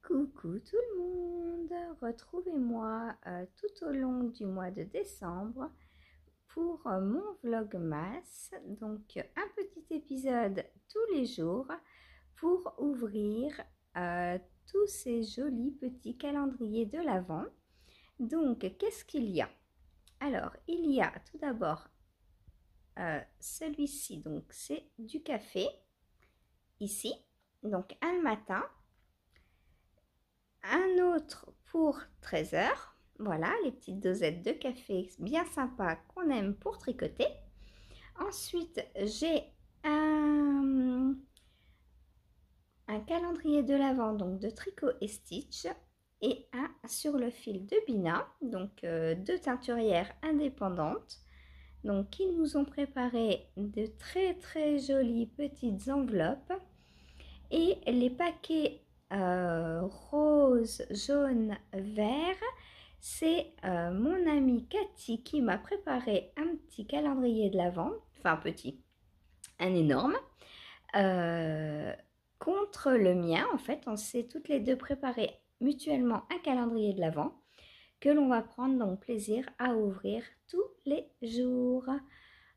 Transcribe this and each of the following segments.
Coucou tout le monde, retrouvez-moi tout au long du mois de décembre pour mon vlogmas, donc un petit épisode tous les jours pour ouvrir tous ces jolis petits calendriers de l'Avent. Donc qu'est-ce qu'il y a? Alors il y a tout d'abord celui-ci, donc c'est du café ici, donc un le matin. Un autre pour 13 h. Voilà, les petites dosettes de café bien sympas qu'on aime pour tricoter. Ensuite, j'ai un calendrier de l'Avent, donc de tricot et stitch, et un sur le fil de Bina, donc deux teinturières indépendantes. Donc, ils nous ont préparé de très jolies petites enveloppes et les paquets rose, jaune, vert. C'est mon amie Cathy qui m'a préparé un petit calendrier de l'Avent, enfin petit, un énorme, contre le mien. En fait, on s'est toutes les deux préparé mutuellement un calendrier de l'Avent que l'on va prendre donc plaisir à ouvrir tous les jours.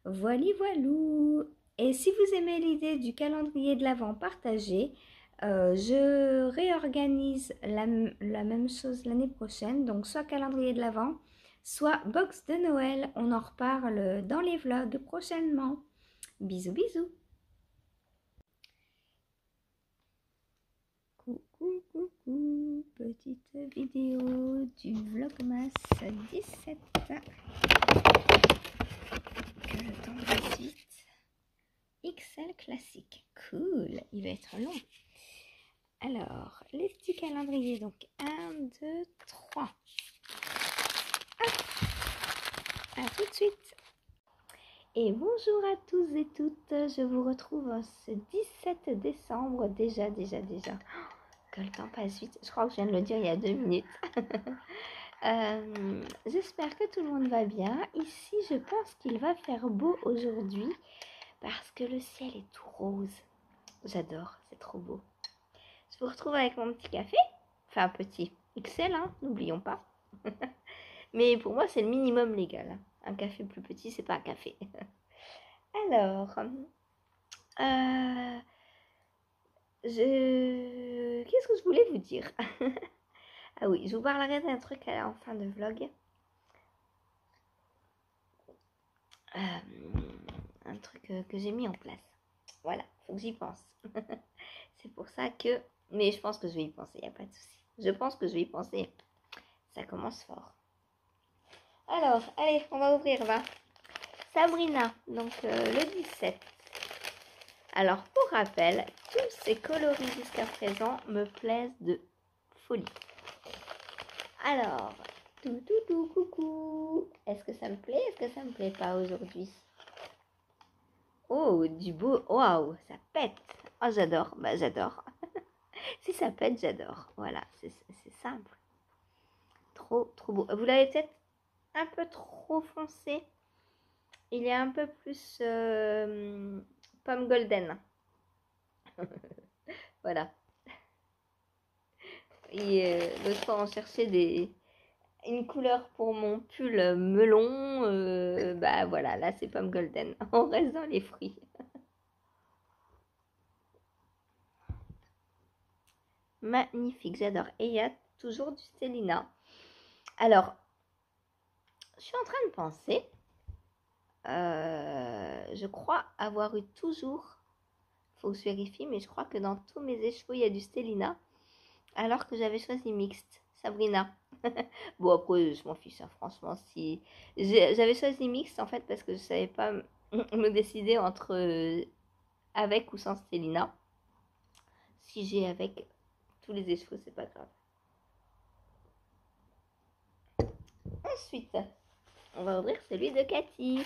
Voili voilou. Et si vous aimez l'idée du calendrier de l'Avent partagé, je réorganise la même chose l'année prochaine, donc soit calendrier de l'Avent, soit box de Noël. On en reparle dans les vlogs prochainement. Bisous, bisous. Coucou, coucou, petite vidéo du Vlogmas 17. Que je tombe de suite. XL classique. Cool, il va être long. Alors, les petits calendriers, donc 1, 2, 3. Hop, à tout de suite. Et bonjour à tous et toutes, je vous retrouve ce 17 décembre, déjà. Oh, que le temps passe vite, je crois que je viens de le dire il y a 2 minutes. J'espère que tout le monde va bien. Ici, je pense qu'il va faire beau aujourd'hui parce que le ciel est tout rose. J'adore, c'est trop beau. Je vous retrouve avec mon petit café, enfin petit, XL, hein, n'oublions pas. Mais pour moi, c'est le minimum légal. Un café plus petit, c'est pas un café. Alors, qu'est-ce que je voulais vous dire? Ah oui, je vous parlerai d'un truc en fin de vlog. Un truc que j'ai mis en place. Voilà, faut que j'y pense. C'est pour ça que... Mais je pense que je vais y penser, il n'y a pas de souci. Je pense que je vais y penser. Ça commence fort. Alors, allez, on va ouvrir, va. Sabrina, donc le 17. Alors, pour rappel, tous ces coloris jusqu'à présent me plaisent de folie. Alors, coucou. Est-ce que ça me plaît? Est-ce que ça me plaît pas aujourd'hui? Oh, du beau. Waouh, ça pète. Oh, j'adore. Bah, j'adore. Si ça pète, j'adore. Voilà, c'est simple. Trop beau. Vous l'avez peut-être un peu trop foncé. Il est un peu plus pomme golden. Voilà. Et l'autre fois, on cherchait une couleur pour mon pull melon. Bah voilà, là c'est pomme golden. On reste dans les fruits. Magnifique, j'adore. Et il y a toujours du Stellina. Alors, je suis en train de penser. Je crois avoir eu toujours, faut que je vérifie, mais je crois que dans tous mes écheveaux, il y a du Stellina. Alors que j'avais choisi mixte, Sabrina. Bon, après, je m'en fiche, hein, franchement. Si j'avais choisi mixte, en fait, parce que je savais pas me décider entre avec ou sans Stellina. Si j'ai avec tous les écheveaux, c'est pas grave. Ensuite, on va ouvrir celui de Cathy.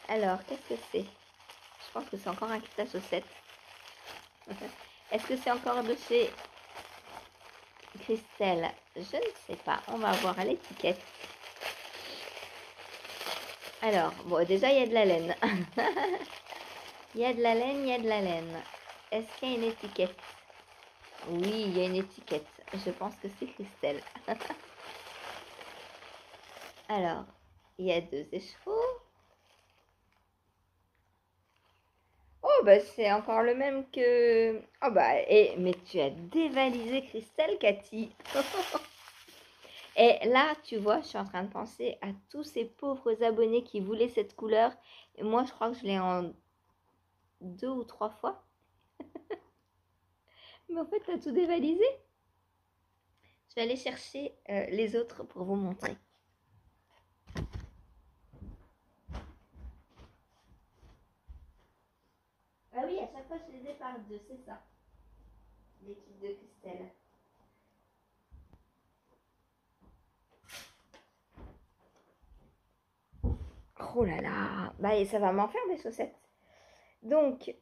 Alors, qu'est-ce que c'est? Je pense que c'est encore un kit à chaussettes. Est-ce que c'est encore de chez Christelle? Je ne sais pas. On va voir à l'étiquette. Alors, bon, déjà, il y a de la laine. Il y a de la laine. Est-ce qu'il y a une étiquette? Oui, il y a une étiquette. Je pense que c'est Christelle. Alors, il y a 2 écheveaux. Oh, bah c'est encore le même que... Oh, bah, mais tu as dévalisé Christelle, Cathy. Et là, tu vois, je suis en train de penser à tous ces pauvres abonnés qui voulaient cette couleur. Et moi, je crois que je l'ai en 2 ou 3 fois. Mais en fait, tu as tout dévalisé. Je vais aller chercher les autres pour vous montrer. Ah oui, à chaque fois, je les ai par 2, c'est ça. L'équipe de Christelle. Oh là là. Bah, et ça va m'en faire des chaussettes. Donc,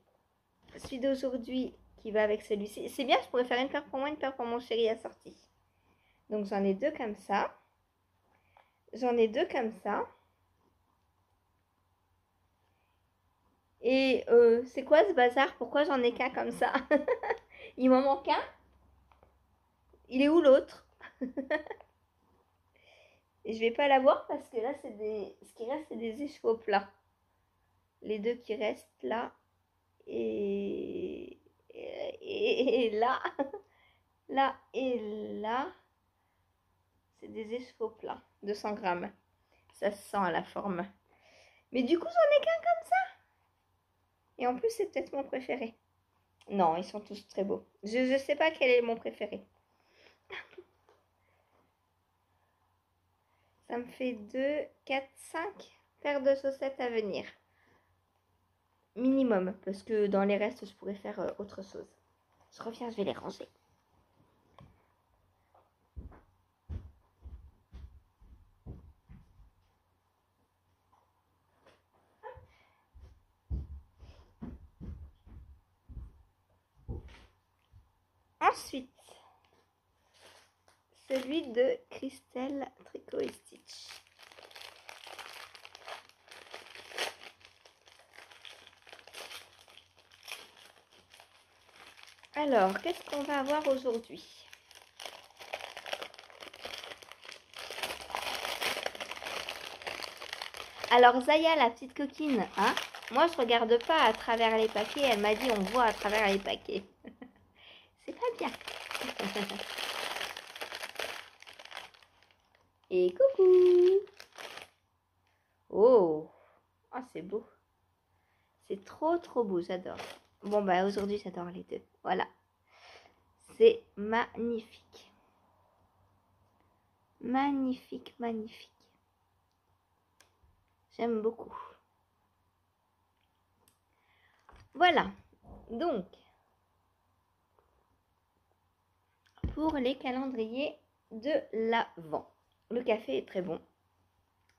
celui d'aujourd'hui qui va avec celui-ci. C'est bien, je pourrais faire une paire pour moi, une paire pour mon chéri assorti. Donc, j'en ai 2 comme ça. J'en ai 2 comme ça. Et c'est quoi ce bazar? Pourquoi j'en ai qu'un comme ça? Il m'en manque un? Il est où l'autre? Et je vais pas l'avoir parce que là, c'est des... ce qui reste, c'est des écheveaux plats. Les 2 qui restent là. Et là. Là et là. C'est des écheveaux plats. 200 grammes. Ça se sent à la forme. Mais du coup, j'en ai qu'un comme ça. Et en plus, c'est peut-être mon préféré. Non, ils sont tous très beaux. Je ne sais pas quel est mon préféré. Ça me fait 2, 4, 5 paires de chaussettes à venir. Minimum, parce que dans les restes, je pourrais faire autre chose. Je reviens, je vais les ranger. Ensuite, celui de Christelle Tricot et Stitch. Alors, qu'est-ce qu'on va avoir aujourd'hui? Alors, Zaya, la petite coquine, hein? Moi, je regarde pas à travers les paquets. Elle m'a dit, on voit à travers les paquets. C'est pas bien. Et coucou! Oh! Oh, c'est beau. C'est trop, trop beau. J'adore. Bon, bah, aujourd'hui, j'adore les 2. Voilà. C'est magnifique. Magnifique, magnifique. J'aime beaucoup. Voilà. Donc, pour les calendriers de l'Avent. Le café est très bon.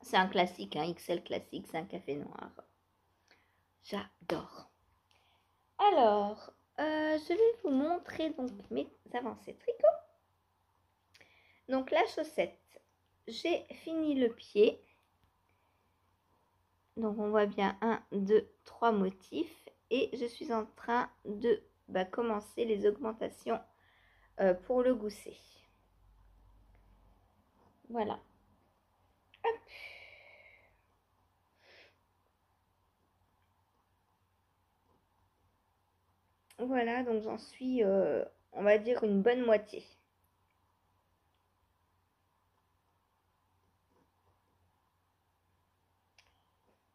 C'est un classique, un XL classique, c'est un café noir. J'adore. Alors, je vais vous montrer donc mes avancées tricot. Donc la chaussette, j'ai fini le pied. Donc on voit bien 1, 2, 3 motifs. Et je suis en train de commencer les augmentations pour le gousset. Voilà. Hop. Voilà, donc j'en suis, on va dire, une bonne moitié.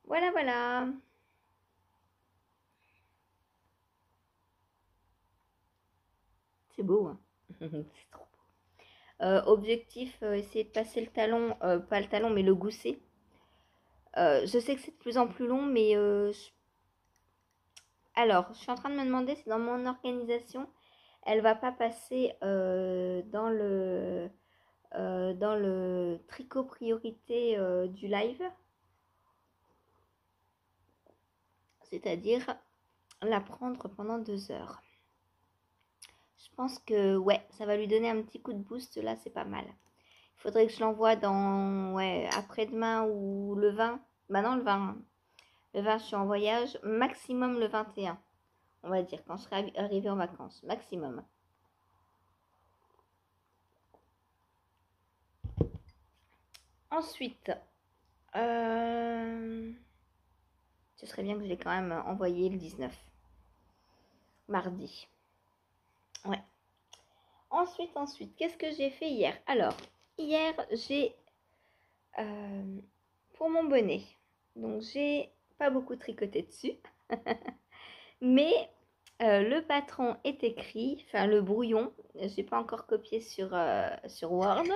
Voilà, voilà. C'est beau, hein. C'est trop beau. Objectif, essayer de passer le talon, pas le talon, mais le gousset. Je sais que c'est de plus en plus long, mais alors, je suis en train de me demander si dans mon organisation, elle va pas passer dans le tricot priorité du live. C'est-à-dire la prendre pendant 2 heures. Je pense que ouais, ça va lui donner un petit coup de boost. Là, c'est pas mal. Il faudrait que je l'envoie dans après-demain ou le 20. Bah non, le 20. Le 20, je suis en voyage. Maximum le 21. On va dire, quand je serai arrivée en vacances. Maximum. Ensuite, ce serait bien que je l'ai quand même envoyé le 19, mardi. Ouais. Ensuite, qu'est-ce que j'ai fait hier? Alors, hier, j'ai, pour mon bonnet, donc j'ai pas beaucoup tricoté dessus, mais le patron est écrit, enfin le brouillon, j'ai pas encore copié sur Word,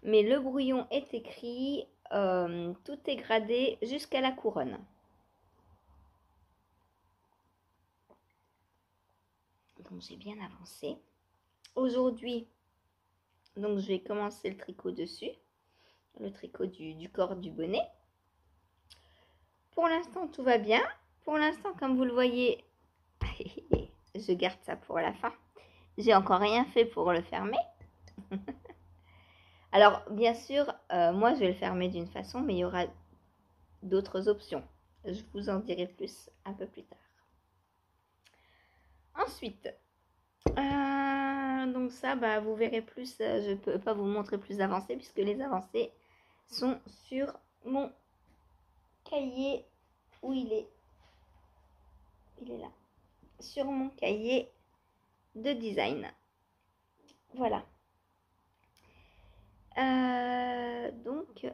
mais le brouillon est écrit, tout est gradé jusqu'à la couronne. Donc j'ai bien avancé. Aujourd'hui, donc je vais commencer le tricot dessus, le tricot du corps du bonnet. Pour l'instant, tout va bien. Pour l'instant, comme vous le voyez, je garde ça pour la fin. J'ai encore rien fait pour le fermer. Alors, bien sûr, moi, je vais le fermer d'une façon, mais il y aura d'autres options. Je vous en dirai plus un peu plus tard. Ensuite, donc ça, bah, vous verrez plus. Je ne peux pas vous montrer plus d'avancées puisque les avancées sont sur mon cahier. Où il est? Il est là. Sur mon cahier de design. Voilà. Donc,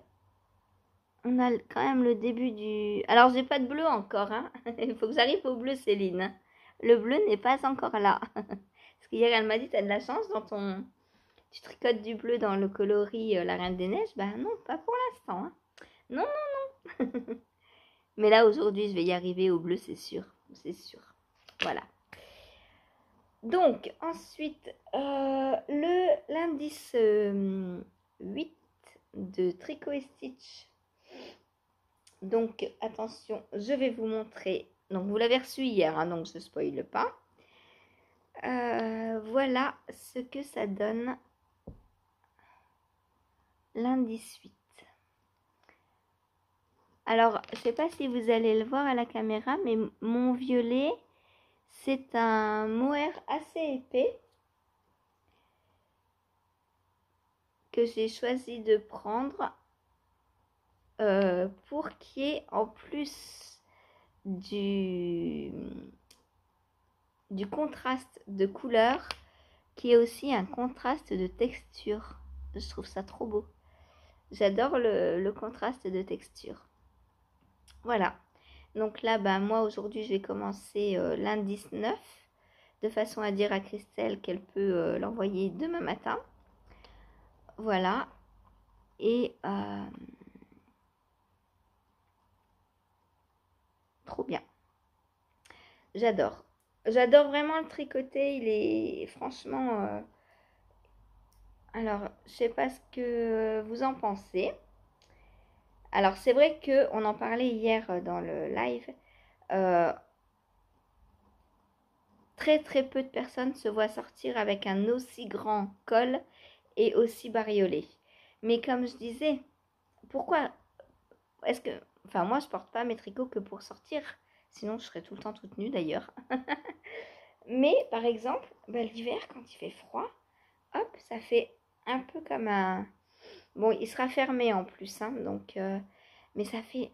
on a quand même le début du... Alors, j'ai pas de bleu encore. Hein. Il faut que j'arrive au bleu, Céline. Le bleu n'est pas encore là. Parce qu'hier, elle m'a dit, t'as de la chance dans ton... Tu tricotes du bleu dans le coloris La Reine des Neiges. Bah non, pas pour l'instant. Hein. Non, non, non. Mais là, aujourd'hui, je vais y arriver au bleu, c'est sûr. C'est sûr. Voilà. Donc, ensuite, l'indice 8 de Tricot et Stitch. Donc, attention, je vais vous montrer. Donc, vous l'avez reçu hier, hein, donc je ne spoile pas. Voilà ce que ça donne l'indice 8. Alors, je ne sais pas si vous allez le voir à la caméra, mais mon violet, c'est un mohair assez épais que j'ai choisi de prendre pour qu'il y ait en plus du contraste de couleur, qui est aussi un contraste de texture. Je trouve ça trop beau. J'adore le contraste de texture. Voilà. Donc là, bah, moi aujourd'hui, je vais commencer l'indice 9, de façon à dire à Christelle qu'elle peut l'envoyer demain matin. Voilà. Et trop bien. J'adore. J'adore vraiment le tricoter. Il est franchement... Alors, je sais pas ce que vous en pensez. Alors, c'est vrai qu'on en parlait hier dans le live. Très très peu de personnes se voient sortir avec un aussi grand col et aussi bariolé. Mais comme je disais, pourquoi est-ce que... Enfin, moi, je porte pas mes tricots que pour sortir. Sinon, je serais tout le temps toute nue d'ailleurs. Mais, par exemple, bah, l'hiver, quand il fait froid, hop, ça fait un peu comme un... Bon, il sera fermé en plus, hein, donc... mais ça fait...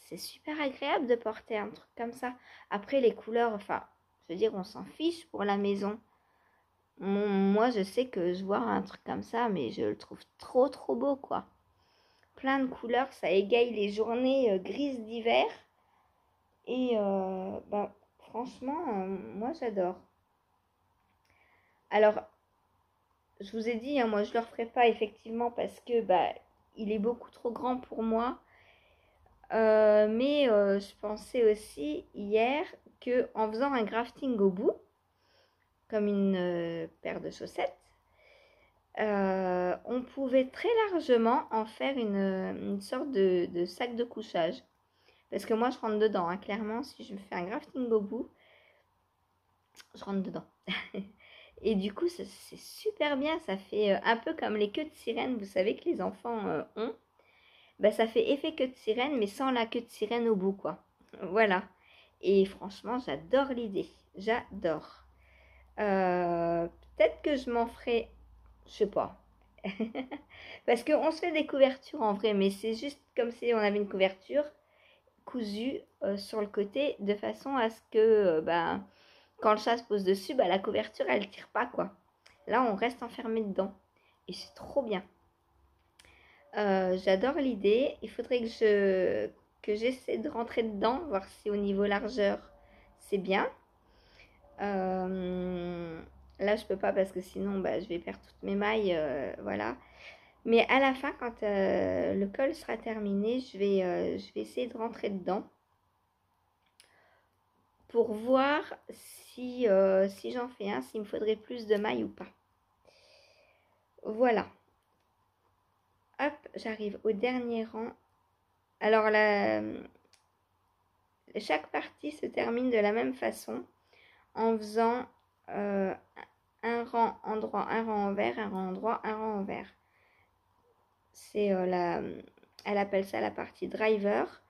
C'est super agréable de porter un truc comme ça. Après, les couleurs, enfin, je veux dire, on s'en fiche pour la maison. Moi, je sais que je vois un truc comme ça, mais je le trouve trop, trop beau, quoi. Plein de couleurs, ça égaye les journées grises d'hiver. Et, bah, franchement, moi, j'adore. Alors, je vous ai dit, hein, moi, je ne le referai pas, effectivement, parce que, bah, il est beaucoup trop grand pour moi. Mais je pensais aussi hier qu'en faisant un grafting au bout, comme une paire de chaussettes, on pouvait très largement en faire une sorte de sac de couchage. Parce que moi, je rentre dedans, hein, clairement, si je me fais un grafting au bout, je rentre dedans. Et du coup, c'est super bien, ça fait un peu comme les queues de sirène, vous savez que les enfants ont. Bah, ça fait effet queue de sirène, mais sans la queue de sirène au bout, quoi. Voilà. Et franchement, j'adore l'idée. J'adore. Peut-être que je m'en ferai, je sais pas. Parce qu'on se fait des couvertures en vrai, mais c'est juste comme si on avait une couverture cousue sur le côté, de façon à ce que quand le chat se pose dessus, la couverture elle tire pas quoi. Là on reste enfermé dedans et c'est trop bien. J'adore l'idée. Il faudrait que j'essaie de rentrer dedans, voir si au niveau largeur c'est bien. Là je peux pas parce que sinon je vais perdre toutes mes mailles, voilà. Mais à la fin, quand le col sera terminé, je vais essayer de rentrer dedans pour voir si j'en fais un, s'il me faudrait plus de mailles ou pas. Voilà. Hop, j'arrive au dernier rang. Alors, chaque partie se termine de la même façon en faisant un rang en droit, un rang envers, un rang en droit, un rang envers. C'est elle appelle ça la partie driver.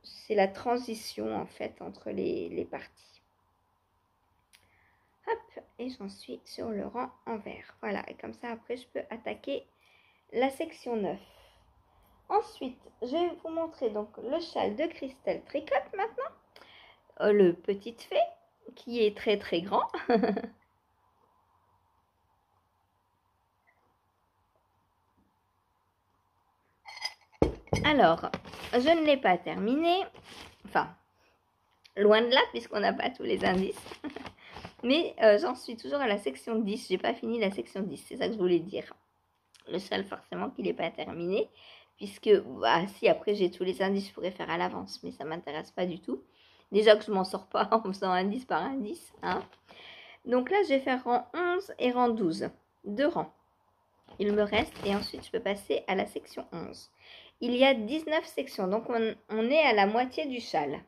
C'est la transition en fait entre les parties. Hop, et j'en suis sur le rang envers. Voilà, et comme ça après je peux attaquer la section 9. Ensuite, je vais vous montrer donc le châle de Christelle Tricotte maintenant. Le Petite Fée, qui est très très grand. Alors, je ne l'ai pas terminé. Enfin, loin de là, puisqu'on n'a pas tous les indices. Mais j'en suis toujours à la section 10. J'ai pas fini la section 10, c'est ça que je voulais dire. Le châle, forcément, qu'il n'est pas terminé. Puisque, si après j'ai tous les indices, je pourrais faire à l'avance. Mais ça ne m'intéresse pas du tout. Déjà que je m'en sors pas en faisant indice par indice. Hein. Donc là, je vais faire rang 11 et rang 12. 2 rangs. Il me reste. Et ensuite, je peux passer à la section 11. Il y a 19 sections. Donc, on est à la moitié du châle.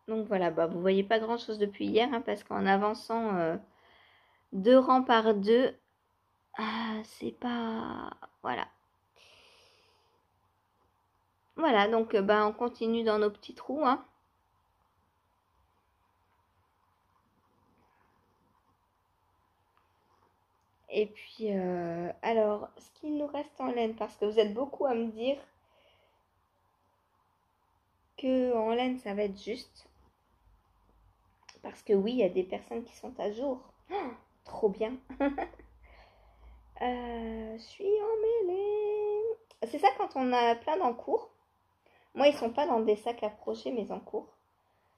Donc voilà, vous voyez pas grand chose depuis hier, hein, parce qu'en avançant 2 rangs par 2, c'est pas... Voilà. Voilà, donc on continue dans nos petits trous. Hein. Et puis, alors, ce qu'il nous reste en laine, parce que vous êtes beaucoup à me dire que en laine, ça va être juste. Parce que oui, il y a des personnes qui sont à jour. Oh, trop bien. Je suis emmêlée. C'est ça quand on a plein d'encours. Moi, ils sont pas dans des sacs à projet, mes encours.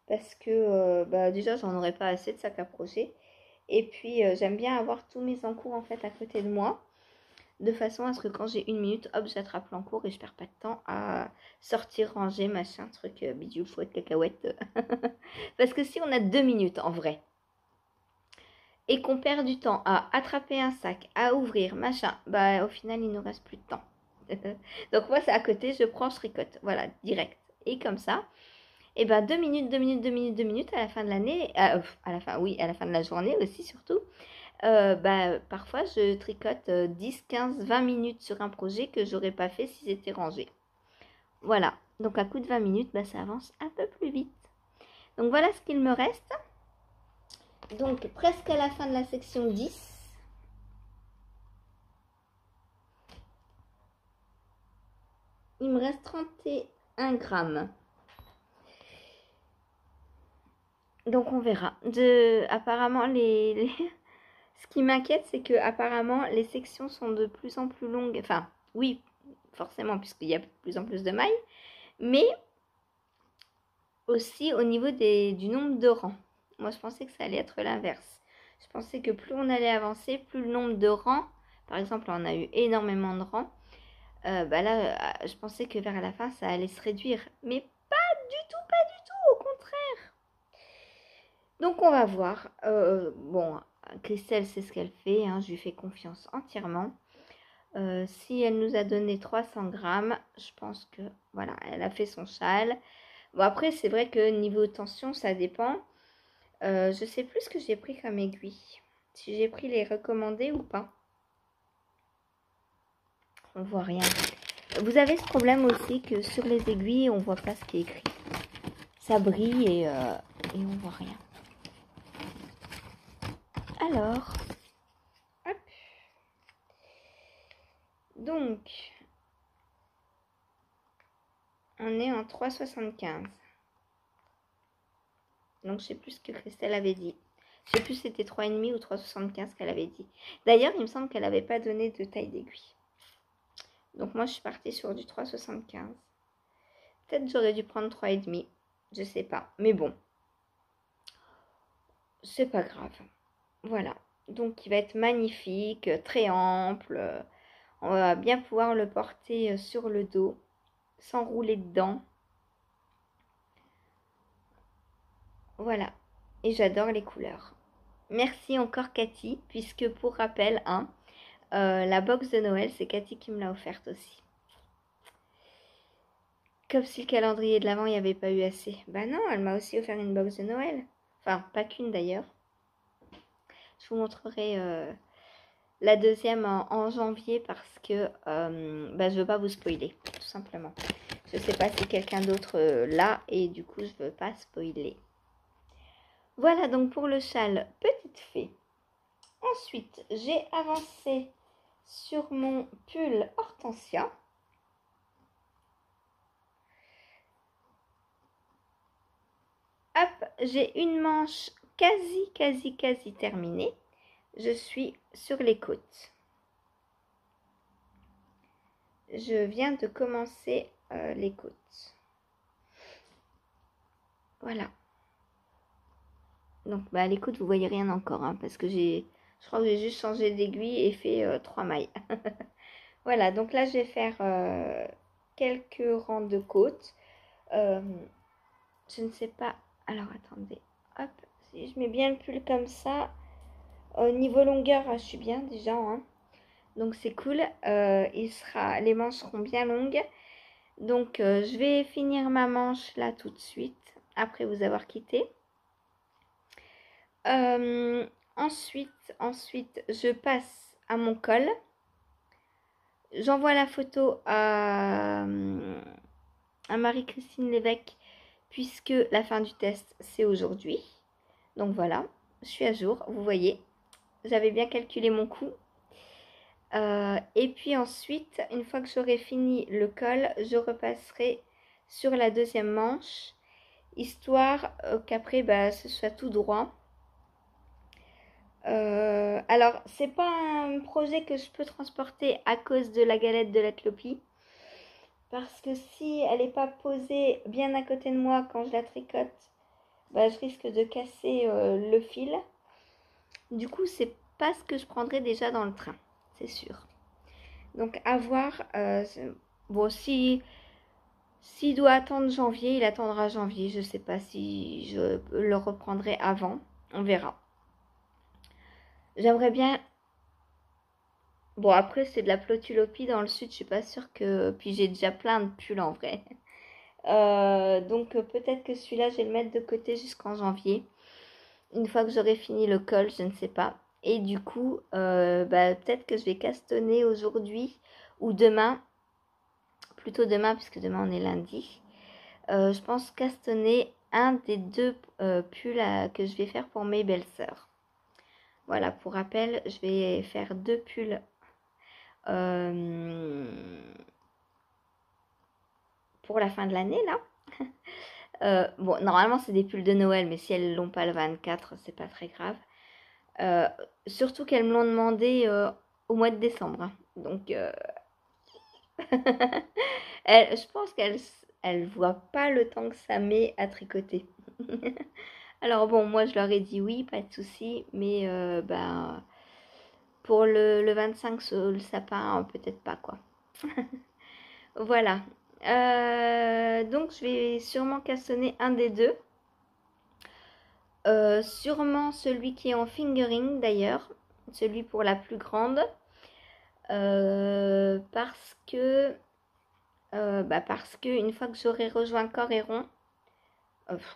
Parce que déjà, j'en aurais pas assez de sacs à projet. Et puis, j'aime bien avoir tous mes encours en fait à côté de moi. De façon à ce que quand j'ai 1 minute, hop, j'attrape l'encours et je perds pas de temps à sortir, ranger, machin, truc, bidule, fouette, cacahuète. Parce que si on a 2 minutes en vrai, et qu'on perd du temps à attraper un sac, à ouvrir, machin, au final, il nous reste plus de temps. Donc moi, c'est à côté, je prends, je tricote. Voilà, direct. Et comme ça, et 2 minutes, 2 minutes, 2 minutes, 2 minutes, à la fin de l'année, à la fin de la journée aussi, surtout, parfois, je tricote 10, 15, 20 minutes sur un projet que j'aurais pas fait si c'était rangé. Voilà. Donc, à coup de 20 minutes, ça avance un peu plus vite. Donc, voilà ce qu'il me reste. Donc, presque à la fin de la section 10. Il me reste 31 grammes. Donc, on verra. Apparemment, ce qui m'inquiète, c'est que apparemment les sections sont de plus en plus longues. Enfin, oui, forcément, puisqu'il y a de plus en plus de mailles. Mais aussi au niveau du nombre de rangs. Moi, je pensais que ça allait être l'inverse. Je pensais que plus on allait avancer, plus le nombre de rangs, par exemple, on a eu énormément de rangs. Là, je pensais que vers la fin, ça allait se réduire. Mais pas du tout, au contraire. Donc, on va voir. Bon, Christelle, c'est ce qu'elle fait. Hein, je lui fais confiance entièrement. Si elle nous a donné 300 grammes, je pense que, voilà, elle a fait son châle. Bon, après, c'est vrai que niveau tension, ça dépend. Je sais plus ce que j'ai pris comme aiguille. Si j'ai pris les recommandés ou pas. On voit rien. Vous avez ce problème aussi que sur les aiguilles, on voit pas ce qui est écrit. Ça brille et on voit rien. Alors, Donc, on est en 3,75. Donc, je sais plus ce que Christelle avait dit. Je sais plus si c'était 3,5 ou 3,75 qu'elle avait dit. D'ailleurs, il me semble qu'elle n'avait pas donné de taille d'aiguille. Donc, moi, je suis partie sur du 3,75. Peut-être j'aurais dû prendre 3,5. Je sais pas. Mais bon. C'est pas grave. Voilà. Donc, il va être magnifique, très ample. On va bien pouvoir le porter sur le dos, sans rouler dedans. Voilà. Et j'adore les couleurs. Merci encore Cathy, puisque pour rappel, hein, la box de Noël, c'est Cathy qui me l'a offerte aussi. Comme si le calendrier de l'Avent, il n'y avait pas eu assez. Bah non, elle m'a aussi offert une box de Noël. Enfin, pas qu'une d'ailleurs. Je vous montrerai la deuxième en janvier parce que je veux pas vous spoiler, tout simplement. Je sais pas si quelqu'un d'autre l'a et du coup, je veux pas spoiler. Voilà donc pour le châle Petite Fée. Ensuite, j'ai avancé sur mon pull Hortensia. Hop, j'ai une manche quasi terminée. Je suis sur les côtes. Je viens de commencer les côtes. Voilà. Donc, les côtes, vous voyez rien encore, hein, parce que je crois que j'ai juste changé d'aiguille et fait 3 mailles. Voilà, donc là, je vais faire quelques rangs de côtes. Je ne sais pas. Alors, attendez. Hop, si je mets bien le pull comme ça, au niveau longueur, je suis bien déjà, hein. Donc, c'est cool. Les manches seront bien longues. Donc, je vais finir ma manche là tout de suite, après vous avoir quitté. Ensuite, je passe à mon col. J'envoie la photo à Marie-Christine Lévesque, puisque la fin du test, c'est aujourd'hui. Donc voilà, je suis à jour, vous voyez. J'avais bien calculé mon coût. Et puis ensuite, une fois que j'aurai fini le col, je repasserai sur la deuxième manche, histoire qu'après, ce soit tout droit. Alors, c'est pas un projet que je peux transporter à cause de la galette de la clopie. Parce que si elle n'est pas posée bien à côté de moi quand je la tricote, je risque de casser le fil. Du coup, c'est pas ce que je prendrai déjà dans le train, c'est sûr. Donc, à voir. Bon, s'il doit attendre janvier, il attendra janvier. Je sais pas si je le reprendrai avant. On verra. J'aimerais bien... Bon, après, c'est de la plotulopie dans le sud. Je suis pas sûre que... Puis j'ai déjà plein de pulls en vrai. Donc, peut-être que celui-là, je vais le mettre de côté jusqu'en janvier. Une fois que j'aurai fini le col, je ne sais pas. Et du coup, peut-être que je vais castonner aujourd'hui ou demain. Plutôt demain, puisque demain, on est lundi. Je pense castonner un des deux pulls que je vais faire pour mes belles-sœurs. Voilà, pour rappel, je vais faire 2 pulls pour la fin de l'année, là. Bon, normalement, c'est des pulls de Noël, mais si elles l'ont pas le 24, c'est pas très grave. Surtout qu'elles me l'ont demandé au mois de décembre. Hein. Donc, je pense qu'elles voient pas le temps que ça met à tricoter. Alors bon, moi je leur ai dit oui, pas de souci, mais pour le 25, le sapin, peut-être pas quoi. Voilà. Donc je vais sûrement cassonner un des deux. Sûrement celui qui est en fingering d'ailleurs, celui pour la plus grande. Parce que une fois que j'aurai rejoint corps et rond,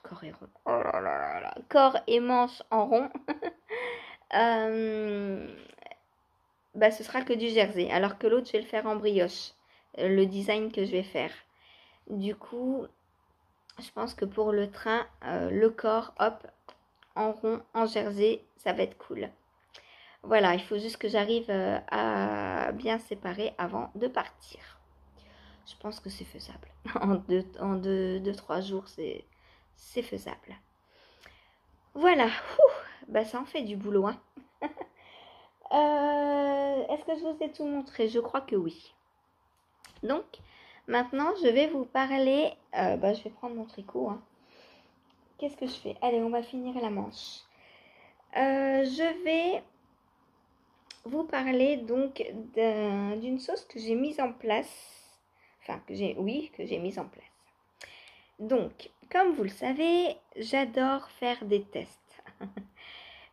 corps et rond, oh là là là, corps et manche en rond, ce sera que du jersey, alors que l'autre je vais le faire en brioche, le design que je vais faire. Du coup, je pense que pour le train, le corps, hop, en rond, en jersey, ça va être cool. Voilà, il faut juste que j'arrive à bien séparer avant de partir. Je pense que c'est faisable. En deux, 3 jours, c'est faisable. Voilà. Bah, ça en fait du boulot, hein. Est-ce que je vous ai tout montré? Je crois que oui. Donc, maintenant, je vais vous parler... bah, je vais prendre mon tricot, hein. Qu'est-ce que je fais? Allez, on va finir la manche. Je vais vous parler donc d'une sauce que j'ai mise en place. Enfin, que j'ai mise en place. Donc, comme vous le savez, j'adore faire des tests.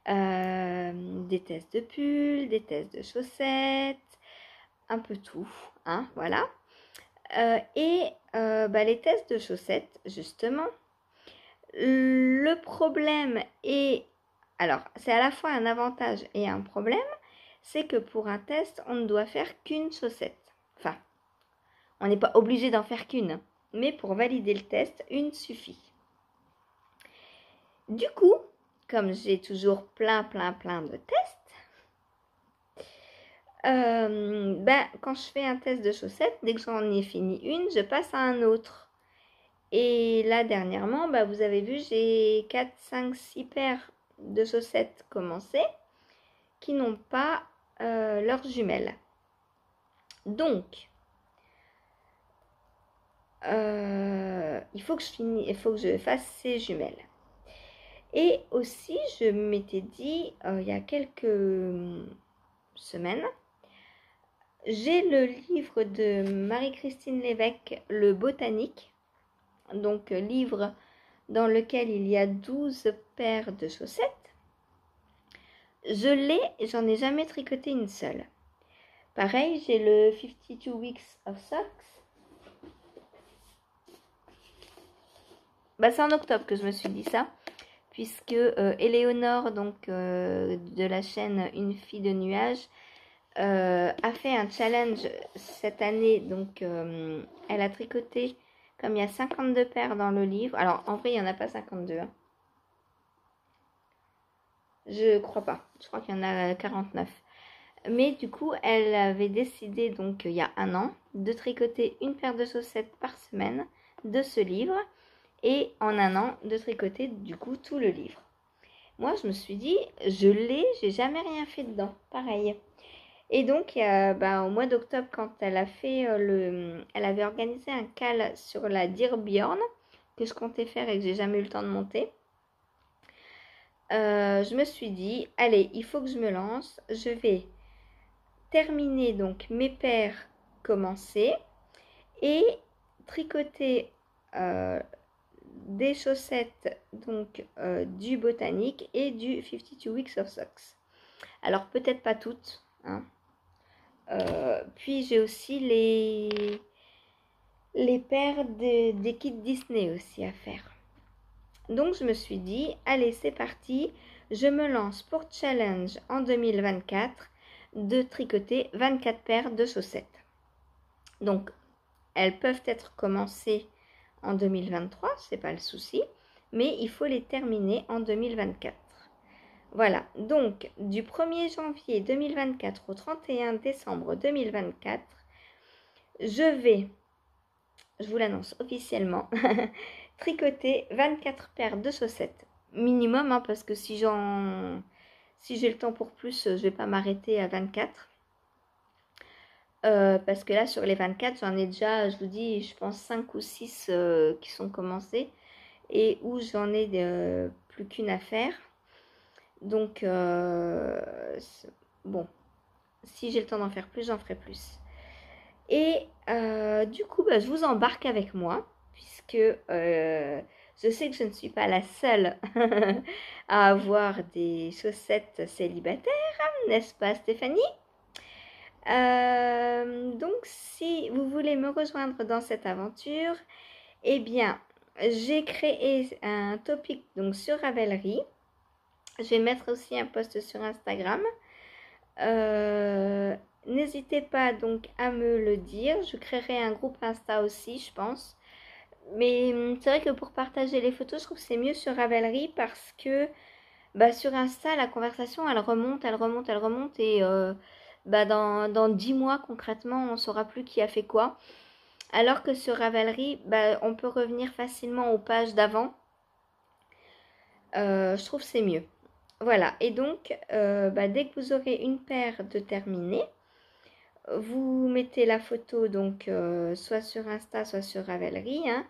Des tests de pulls, des tests de chaussettes, un peu tout, hein, voilà. Bah, les tests de chaussettes, justement, le problème est... Alors, c'est à la fois un avantage et un problème, c'est que pour un test, on ne doit faire qu'une chaussette. Enfin, on n'est pas obligé d'en faire qu'une, mais pour valider le test, une suffit. Du coup, comme j'ai toujours plein de tests, quand je fais un test de chaussettes, dès que j'en ai fini une, je passe à un autre. Et là, dernièrement, vous avez vu, j'ai 4, 5, 6 paires de chaussettes commencées qui n'ont pas leurs jumelles. Donc, il faut que je fasse ces jumelles. Et aussi, je m'étais dit, il y a quelques semaines, j'ai le livre de Marie-Christine Lévesque, Le Botanique, donc livre dans lequel il y a 12 paires de chaussettes. Je l'ai, j'en ai jamais tricoté une seule. Pareil, j'ai le 52 Weeks of Socks. C'est en octobre que je me suis dit ça, puisque Éléonore, donc de la chaîne Une fille de nuages, a fait un challenge cette année. Donc elle a tricoté, comme il y a 52 paires dans le livre. Alors en vrai, il n'y en a pas 52. Hein. Je crois pas. Je crois qu'il y en a 49. Mais du coup, elle avait décidé, donc il y a un an, de tricoter une paire de chaussettes par semaine de ce livre. Et en un an, de tricoter du coup tout le livre. Moi, je me suis dit, j'ai jamais rien fait dedans. Pareil. Et donc, au mois d'octobre, quand elle a fait elle avait organisé un cal sur la Deerbjorn, que je comptais faire et que j'ai jamais eu le temps de monter. Je me suis dit, allez, il faut que je me lance. Je vais terminer donc mes paires commencées et tricoter des chaussettes donc du Botanique et du 52 Weeks of Socks. Alors peut-être pas toutes, hein. Puis j'ai aussi les paires des kits Disney aussi à faire. Donc je me suis dit, allez c'est parti, je me lance pour challenge en 2024 de tricoter 24 paires de chaussettes. Donc elles peuvent être commencées en 2023, c'est pas le souci, mais il faut les terminer en 2024. Voilà, donc du 1er janvier 2024 au 31 décembre 2024, je vous l'annonce officiellement, tricoter 24 paires de chaussettes. Minimum, hein, parce que si j'ai le temps pour plus, je vais pas m'arrêter à 24. Parce que là, sur les 24, j'en ai déjà, je vous dis, je pense 5 ou 6 qui sont commencés. Et où j'en ai plus qu'une à faire. Donc, bon, si j'ai le temps d'en faire plus, j'en ferai plus. Et du coup, je vous embarque avec moi, puisque je sais que je ne suis pas la seule à avoir des chaussettes célibataires, n'est-ce pas Stéphanie? Donc, si vous voulez me rejoindre dans cette aventure, eh bien, j'ai créé un topic donc sur Ravelry. Je vais mettre aussi un post sur Instagram. N'hésitez pas donc à me le dire. Je créerai un groupe Insta aussi, je pense. Mais c'est vrai que pour partager les photos, je trouve que c'est mieux sur Ravelry parce que Bah, sur Insta, la conversation, elle remonte, elle remonte, elle remonte. Et bah, dans 10 mois, concrètement, on ne saura plus qui a fait quoi. Alors que sur Ravelry, bah, on peut revenir facilement aux pages d'avant. Je trouve que c'est mieux. Voilà. Et donc, bah, dès que vous aurez une paire de terminée, vous mettez la photo donc soit sur Insta, soit sur Ravelry, hein,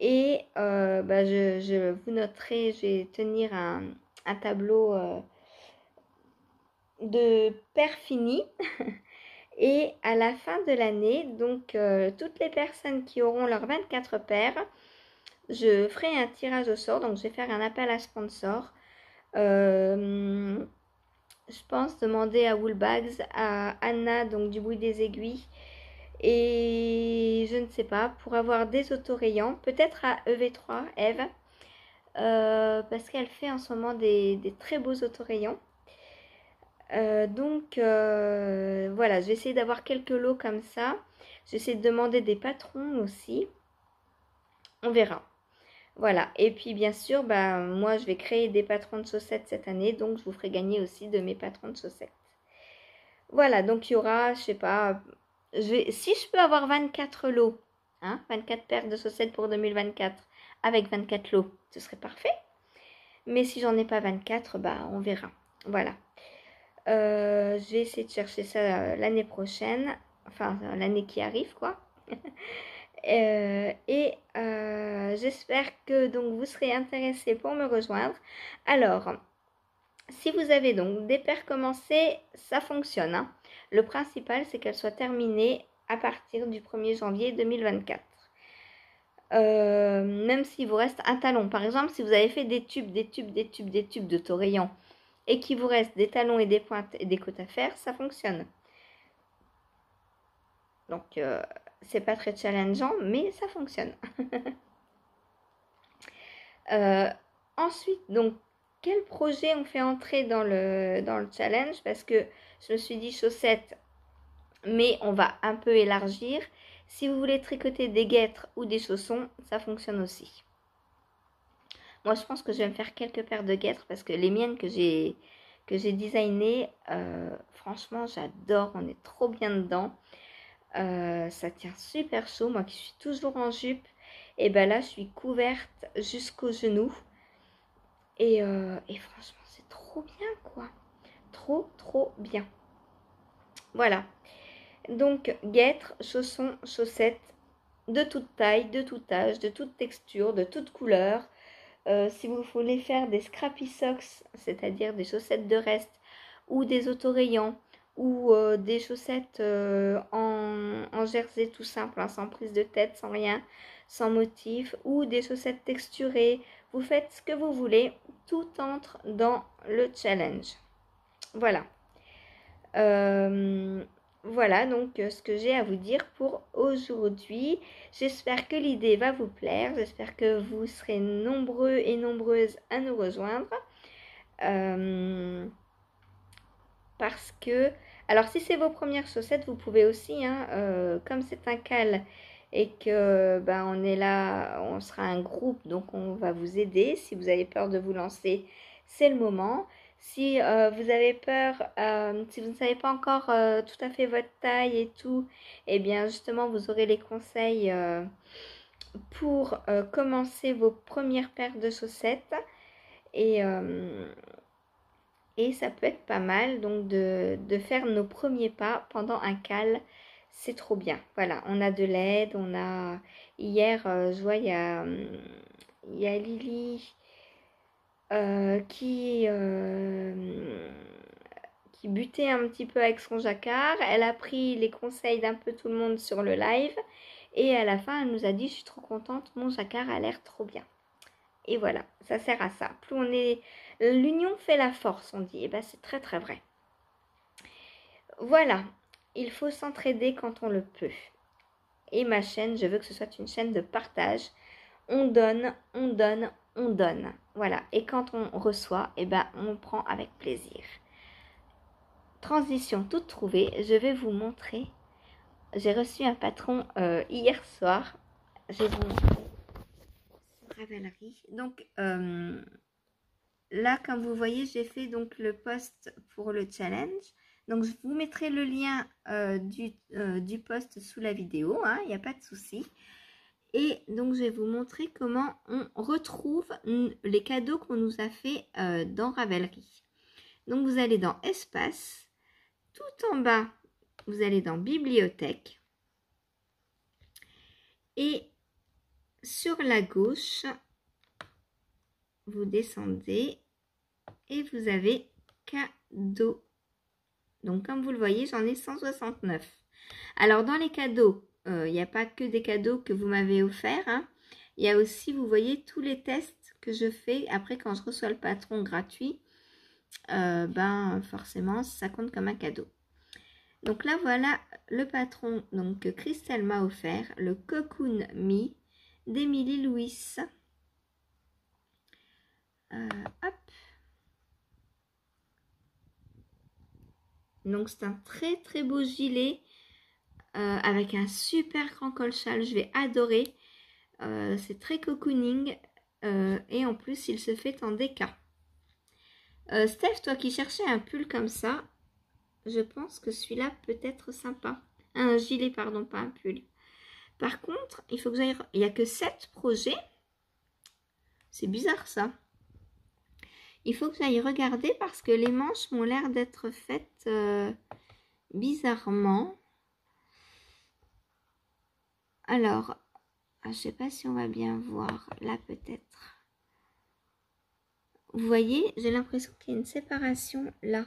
et bah, je vous noterai, je vais tenir un tableau de paires finies. Et à la fin de l'année, donc toutes les personnes qui auront leurs 24 paires, je ferai un tirage au sort. Donc je vais faire un appel à sponsors. Je pense demander à Woolbags, à Anna, donc du bruit des aiguilles, et je ne sais pas, pour avoir des autorayants, peut-être à EV3, Eve, parce qu'elle fait en ce moment des très beaux autorayants. Donc voilà, je vais essayer d'avoir quelques lots comme ça. Je vais essayer de demander des patrons aussi. On verra. Voilà. Et puis bien sûr, bah, moi je vais créer des patrons de chaussettes cette année. Donc je vous ferai gagner aussi de mes patrons de chaussettes. Voilà, donc il y aura, je sais pas, si je peux avoir 24 lots, hein, 24 paires de chaussettes pour 2024 avec 24 lots, ce serait parfait. Mais si j'en ai pas 24, bah on verra. Voilà. Je vais essayer de chercher ça l'année prochaine, enfin l'année qui arrive quoi. J'espère que donc vous serez intéressés pour me rejoindre. Alors, si vous avez donc des paires commencées, ça fonctionne, hein. Le principal, c'est qu'elles soient terminées à partir du 1er janvier 2024. Même s'il vous reste un talon. Par exemple, si vous avez fait des tubes de Torayant et qu'il vous reste des talons et des pointes et des côtes à faire, ça fonctionne. Donc, c'est pas très challengeant, mais ça fonctionne. Ensuite, donc, quel projet on fait entrer dans le challenge? Parce que je me suis dit chaussettes, mais on va un peu élargir. Si vous voulez tricoter des guêtres ou des chaussons, ça fonctionne aussi. Moi, je pense que je vais me faire quelques paires de guêtres parce que les miennes que j'ai designées, franchement, j'adore. On est trop bien dedans. Ça tient super chaud. Moi qui suis toujours en jupe, et ben là, je suis couverte jusqu'aux genoux. Et franchement, c'est trop bien, quoi. Trop bien. Voilà. Donc, guêtres, chaussons, chaussettes, de toute taille, de tout âge, de toute texture, de toute couleur. Si vous voulez faire des scrappy socks, c'est-à-dire des chaussettes de reste, ou des autorayants, ou des chaussettes en jersey tout simple, hein, sans prise de tête, sans rien, sans motif, ou des chaussettes texturées, vous faites ce que vous voulez, tout entre dans le challenge. Voilà. Voilà donc ce que j'ai à vous dire pour aujourd'hui. J'espère que l'idée va vous plaire. J'espère que vous serez nombreux et nombreuses à nous rejoindre. Parce que, alors si c'est vos premières chaussettes, vous pouvez aussi, hein, comme c'est un cal et que ben, on est là, on sera un groupe, donc on va vous aider. Si vous avez peur de vous lancer, c'est le moment. Si vous avez peur, si vous ne savez pas encore tout à fait votre taille et tout, eh bien justement vous aurez les conseils pour commencer vos premières paires de chaussettes. Et ça peut être pas mal donc de faire nos premiers pas pendant un cal. C'est trop bien. Voilà, on a de l'aide, on a... Hier, je vois, il y a Lily qui butait un petit peu avec son jacquard. Elle a pris les conseils d'un peu tout le monde sur le live. Et à la fin, elle nous a dit, je suis trop contente, mon jacquard a l'air trop bien. Et voilà, ça sert à ça. Plus on est... L'union fait la force, on dit. Et bien, c'est très très vrai. Voilà, il faut s'entraider quand on le peut. Et ma chaîne, je veux que ce soit une chaîne de partage. On donne, on donne, on donne. Voilà, et quand on reçoit, et ben, on prend avec plaisir. Transition toute trouvée, je vais vous montrer. J'ai reçu un patron hier soir. Je vais vous montrer sur Ravelry. Donc, là, comme vous voyez, j'ai fait donc le post pour le challenge. Donc, je vous mettrai le lien du post sous la vidéo, hein, il n'y a pas de souci. Et donc, je vais vous montrer comment on retrouve les cadeaux qu'on nous a fait dans Ravelry. Donc, vous allez dans Espace. Tout en bas, vous allez dans Bibliothèque. Et sur la gauche, vous descendez et vous avez cadeaux. Donc, comme vous le voyez, j'en ai 169. Alors, dans les cadeaux, il n'y a pas que des cadeaux que vous m'avez offerts, hein. Il y a aussi, vous voyez, tous les tests que je fais. Après, quand je reçois le patron gratuit, ben forcément, ça compte comme un cadeau. Donc là, voilà le patron donc, que Christelle m'a offert, le Cocoon Me d'Émilie Louis. Hop. Donc, c'est un très très beau gilet avec un super grand col-châle. Je vais adorer. C'est très cocooning et en plus, il se fait en déca. Steph, toi qui cherchais un pull comme ça, je pense que celui-là peut être sympa. Un gilet, pardon, pas un pull. Par contre, il faut que j'aille... Il n'y a que 7 projets. C'est bizarre ça. Il faut que j'aille regarder parce que les manches m'ont l'air d'être faites bizarrement. Alors, je ne sais pas si on va bien voir. Là, peut-être. Vous voyez, j'ai l'impression qu'il y a une séparation là.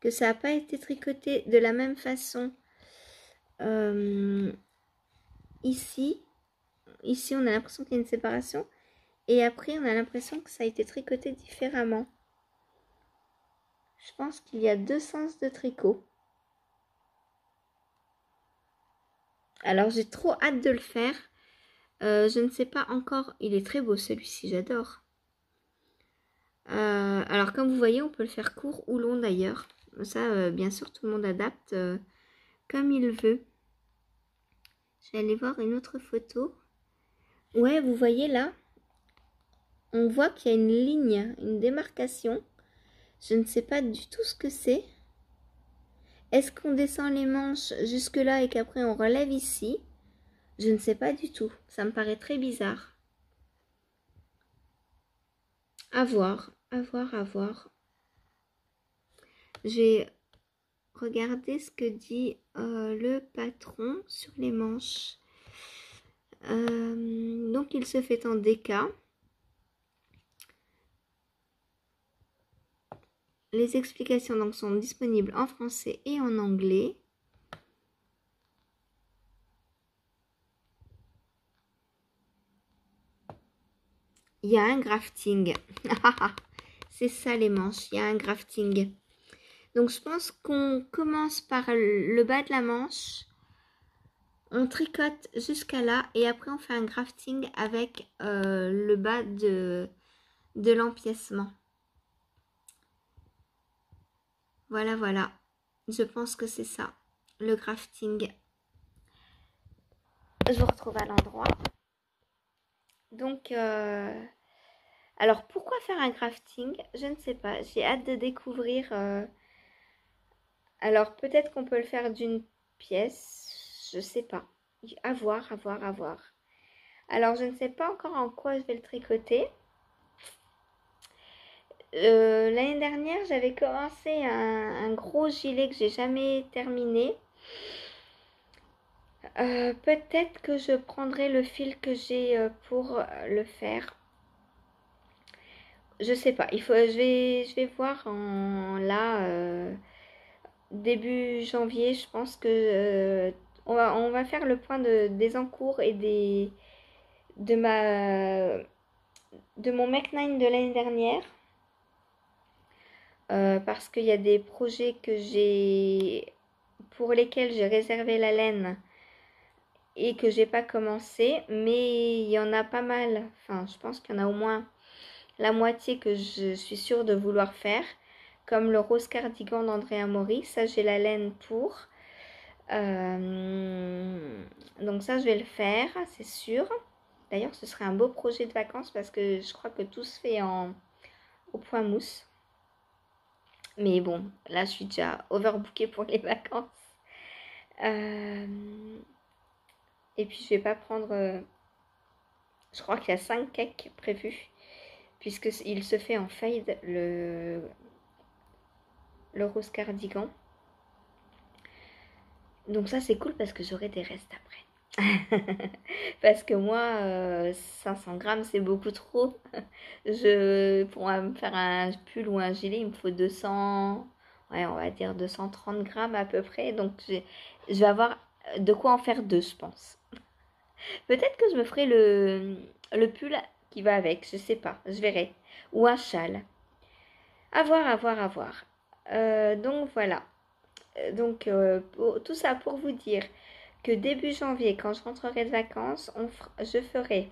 Que ça n'a pas été tricoté de la même façon ici. Ici, on a l'impression qu'il y a une séparation. Et après, on a l'impression que ça a été tricoté différemment. Je pense qu'il y a 2 sens de tricot. Alors, j'ai trop hâte de le faire. Je ne sais pas encore. Il est très beau celui-ci, j'adore. Alors, comme vous voyez, on peut le faire court ou long d'ailleurs. Ça, bien sûr, tout le monde adapte comme il veut. Je vais aller voir une autre photo. Ouais, vous voyez là, on voit qu'il y a une ligne, une démarcation. Je ne sais pas du tout ce que c'est. Est-ce qu'on descend les manches jusque là et qu'après on relève ici? Je ne sais pas du tout. Ça me paraît très bizarre. À voir, à voir, à voir. Je vais regarder ce que dit le patron sur les manches. Donc il se fait en déca. Les explications donc sont disponibles en français et en anglais. Il y a un grafting. C'est ça les manches, il y a un grafting. Donc je pense qu'on commence par le bas de la manche. On tricote jusqu'à là et après on fait un grafting avec le bas de l'empiècement. Voilà, voilà. Je pense que c'est ça, le grafting. Je vous retrouve à l'endroit. Donc, alors pourquoi faire un grafting? Je ne sais pas. J'ai hâte de découvrir. Alors peut-être qu'on peut le faire d'une pièce. Je ne sais pas. À voir, à voir, à voir. Alors je ne sais pas encore en quoi je vais le tricoter. L'année dernière, j'avais commencé un gros gilet que j'ai jamais terminé. Peut-être que je prendrai le fil que j'ai pour le faire. Je sais pas. Je vais voir début janvier. Je pense que on va faire le point des encours et de mon Mech9 de l'année dernière. Parce qu'il y a des projets pour lesquels j'ai réservé la laine et que j'ai pas commencé, mais il y en a pas mal. Enfin, je pense qu'il y en a au moins la moitié que je suis sûre de vouloir faire, comme le rose cardigan d'Andrea Mori. Ça, j'ai la laine pour. Donc ça, je vais le faire, c'est sûr. D'ailleurs, ce serait un beau projet de vacances parce que je crois que tout se fait en au point mousse. Mais bon, là je suis déjà overbookée pour les vacances. Et puis je vais pas prendre... je crois qu'il y a 5 cakes prévus. Puisqu'il se fait en fade, le rose cardigan. Donc ça c'est cool parce que j'aurai des restes après. Parce que moi, 500 grammes c'est beaucoup trop. Pour me faire un pull ou un gilet, il me faut 200, ouais, on va dire 230 grammes à peu près. Donc je vais avoir de quoi en faire deux, je pense. Peut-être que je me ferai le pull qui va avec, je sais pas, je verrai. Ou un châle. À voir, à voir, à voir. Donc voilà. Donc tout ça pour vous dire que début janvier, quand je rentrerai de vacances, je ferai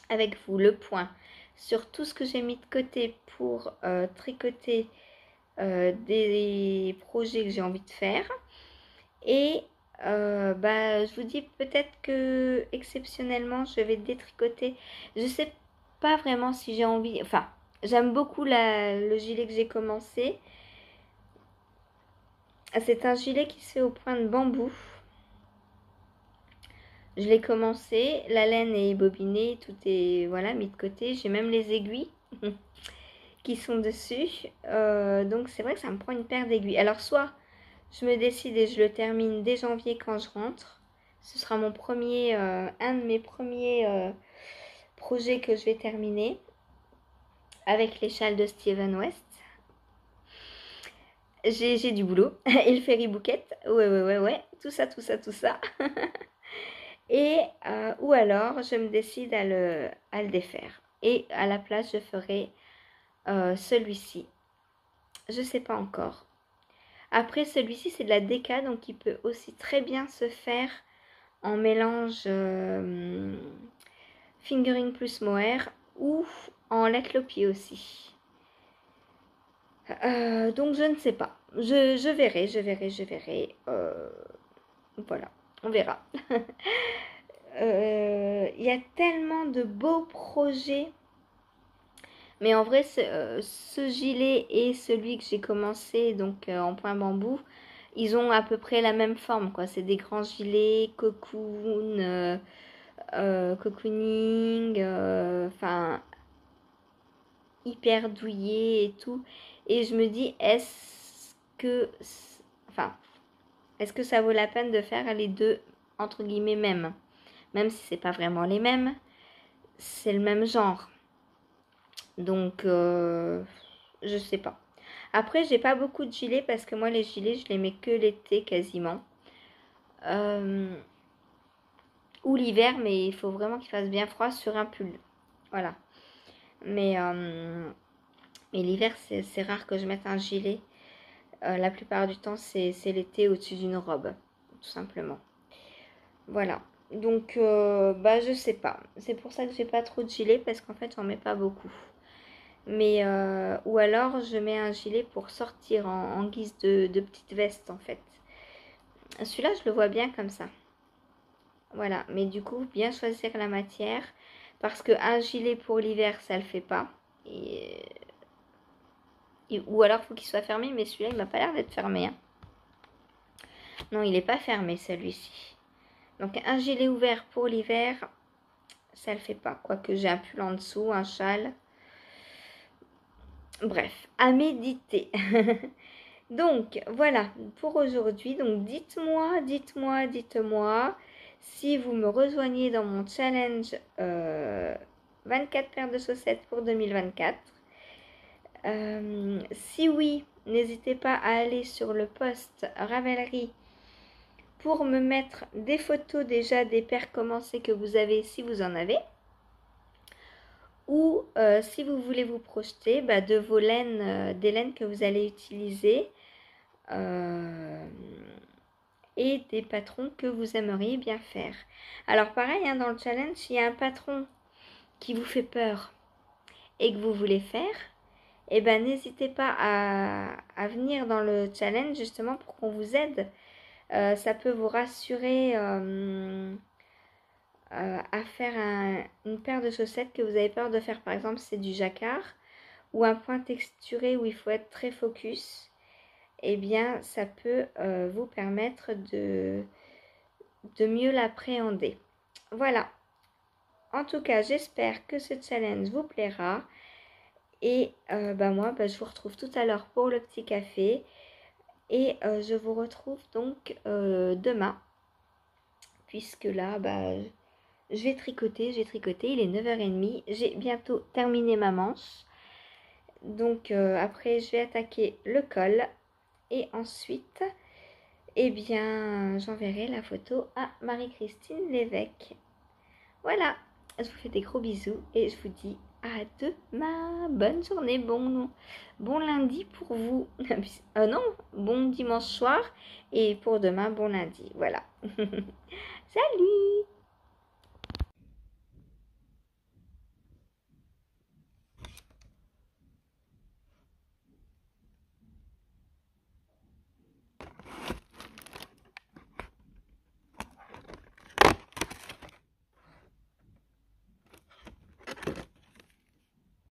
avec vous le point sur tout ce que j'ai mis de côté pour tricoter des projets que j'ai envie de faire. Et je vous dis peut-être que exceptionnellement, je vais détricoter. Je sais pas vraiment si j'ai envie. Enfin, j'aime beaucoup le gilet que j'ai commencé. C'est un gilet qui se fait au point de bambou. Je l'ai commencé, la laine est bobinée, tout est voilà mis de côté. J'ai même les aiguilles qui sont dessus. Donc c'est vrai que ça me prend une paire d'aiguilles. Alors soit je me décide et je le termine dès janvier quand je rentre. Ce sera un de mes premiers projets que je vais terminer avec les châles de Steven West. J'ai du boulot. Et le Ferry Bouquet. Ouais. Tout ça. Et ou alors je me décide à le défaire. Et à la place je ferai celui-ci. Je sais pas encore. Après celui-ci c'est de la déca, donc il peut aussi très bien se faire en mélange fingering plus mohair ou en latte lopier aussi. Donc je ne sais pas. Je verrai. Voilà, on verra. Il y a tellement de beaux projets. Mais en vrai, ce gilet et celui que j'ai commencé donc en point bambou, ils ont à peu près la même forme, quoi. C'est des grands gilets, cocoon, cocooning, enfin hyper douillés et tout. Et je me dis, est-ce que ça vaut la peine de faire les deux entre guillemets mêmes? Même si c'est pas vraiment les mêmes, c'est le même genre. Donc, je sais pas. Après, j'ai pas beaucoup de gilets parce que moi, les gilets, je les mets que l'été quasiment. Ou l'hiver, mais il faut vraiment qu'il fasse bien froid sur un pull. Voilà. Mais l'hiver, c'est rare que je mette un gilet. La plupart du temps, c'est l'été au-dessus d'une robe, tout simplement. Voilà. Donc, je sais pas. C'est pour ça que j'ai pas trop de gilets parce qu'en fait, j'en mets pas beaucoup. Mais ou alors je mets un gilet pour sortir en guise de petite veste en fait. Celui-là je le vois bien comme ça. Voilà, mais du coup bien choisir la matière parce que un gilet pour l'hiver ça le fait pas. Ou alors faut qu'il soit fermé, mais celui-là il m'a pas l'air d'être fermé. Hein. Non, il n'est pas fermé celui-ci. Donc un gilet ouvert pour l'hiver, ça le fait pas. Quoique j'ai un pull en dessous, un châle. Bref, à méditer. Donc, voilà pour aujourd'hui. Donc, dites-moi si vous me rejoignez dans mon challenge 24 paires de chaussettes pour 2024. Si oui, n'hésitez pas à aller sur le post Ravelry pour me mettre des photos déjà des paires commencées que vous avez si vous en avez. Ou si vous voulez vous projeter de vos laines, des laines que vous allez utiliser. Et des patrons que vous aimeriez bien faire. Alors pareil, dans le challenge, s'il y a un patron qui vous fait peur et que vous voulez faire, n'hésitez pas à venir dans le challenge justement pour qu'on vous aide. Ça peut vous rassurer à faire une paire de chaussettes que vous avez peur de faire. Par exemple, c'est du jacquard ou un point texturé où il faut être très focus, eh bien ça peut vous permettre de mieux l'appréhender. Voilà. En tout cas, j'espère que ce challenge vous plaira. Et moi, je vous retrouve tout à l'heure pour le petit café. Et je vous retrouve donc demain. Puisque là, je vais tricoter. Il est 9h30. J'ai bientôt terminé ma manche. Donc après, je vais attaquer le col. Et ensuite, eh bien, j'enverrai la photo à Marie-Christine Lévesque. Voilà, je vous fais des gros bisous et je vous dis à demain. Bonne journée, bon lundi pour vous. Non, bon dimanche soir et pour demain, bon lundi. Voilà. Salut!